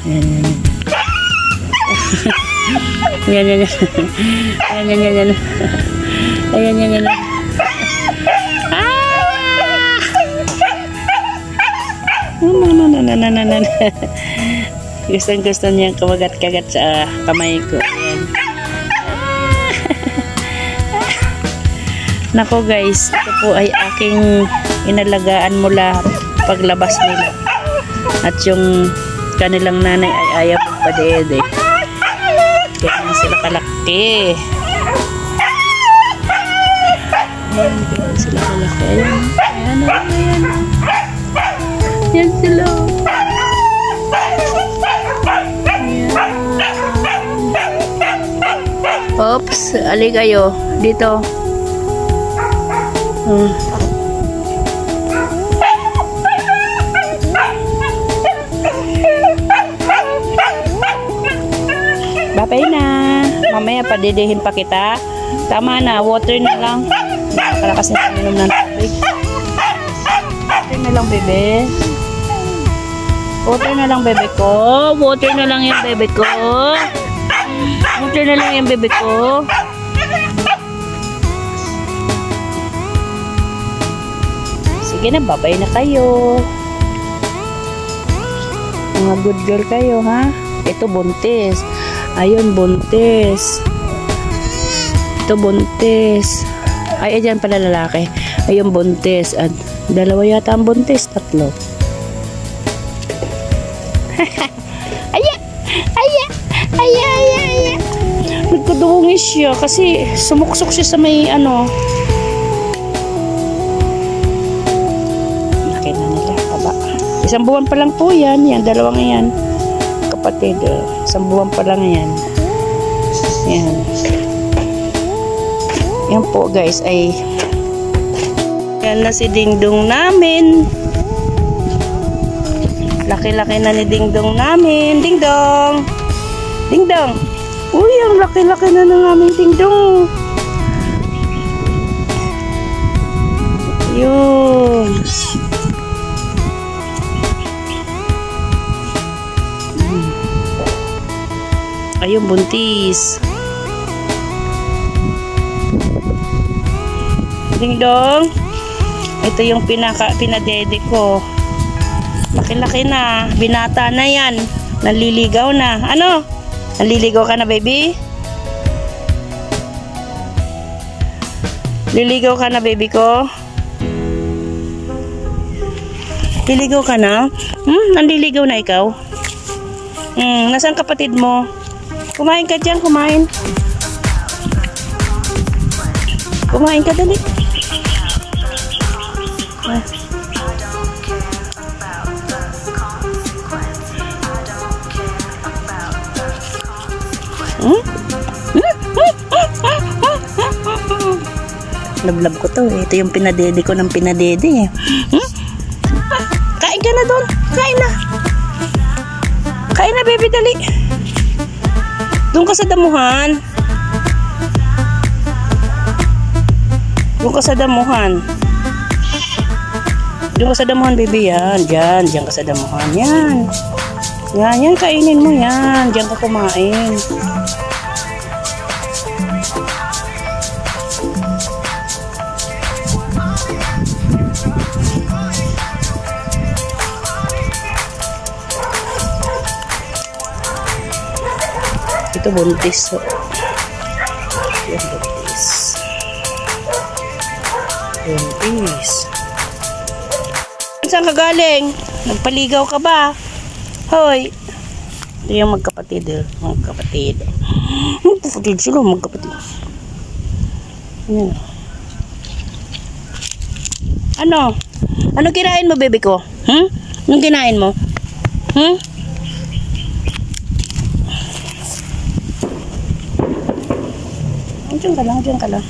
Yan, yan. Yan. Ayan. No. Gusto niyang kumagat-kagat sa kamay ko. Ayan. Nako guys, ito po ay aking inalagaan mula paglabas nila. At yung kanilang nanay ay ayaw magpadede. Kaya sila kalaki. Ayan, kaya sila kalaki. Ayan. Yan sila. Oops, ali kayo. Dito. Babay na. Mamaya padidihin pa kita. Tama na, water na lang. Nakakalakas na minom ng tubig. Water na lang, bebe. Water na lang, bebe ko. Water na lang yung bebe ko. Water na lang yung bebe ko. Sige na, babay na kayo. Mga good girl kayo, ha? Ito buntis. Ayun, buntis. Ito buntis. Ay, ayan pala lalaki. Ayun, buntis. At dalawa yata ang buntis. 3. Ay. Nagkadungis siya kasi sumuksok siya sa may ano. Laki na nila, taba. 1 buwan pa lang po yan. Yan, 2 yan. Kapatid. 1 buwan pa lang yan. Yan. Yan po guys ay yan na si Dingdong namin. Laki-laki na ni Dingdong namin. Dingdong! Uy, ang laki-laki na ng aming Dingdong. Yun. Ayun, buntis. Dingdong, ito yung pinadede ko. Laki-laki na. Binata na yan. Naliligaw na. Ano? Naliligaw ka na, baby? Liligaw ka na, baby ko? Liligaw ka na? Nandiligaw na ikaw? Nasaan kapatid mo? Kumain ka dyan, kumain. Kumain ka, dali. Lablab ko to eh. Ito yung pinadede ko ng pinadede eh. Kain ka na doon. Kain na. Kain na, baby, dali. Doon ka sa damuhan. Doon ka sa damuhan. Doon ka sa damuhan, baby. Yan. Diyan ka sa damuhan. Yan. Yan, kainin mo yan. Diyan ka kumain. Ito buntis. Yan, buntis. Saan ka galing? Nagpaligaw ka ba? Hoy. Ito yung magkapatid. Magkapatid sila, magkapatid. Yan. Ano? Ano kinain mo, baby ko? Anong kinain mo? Diyan ka lang.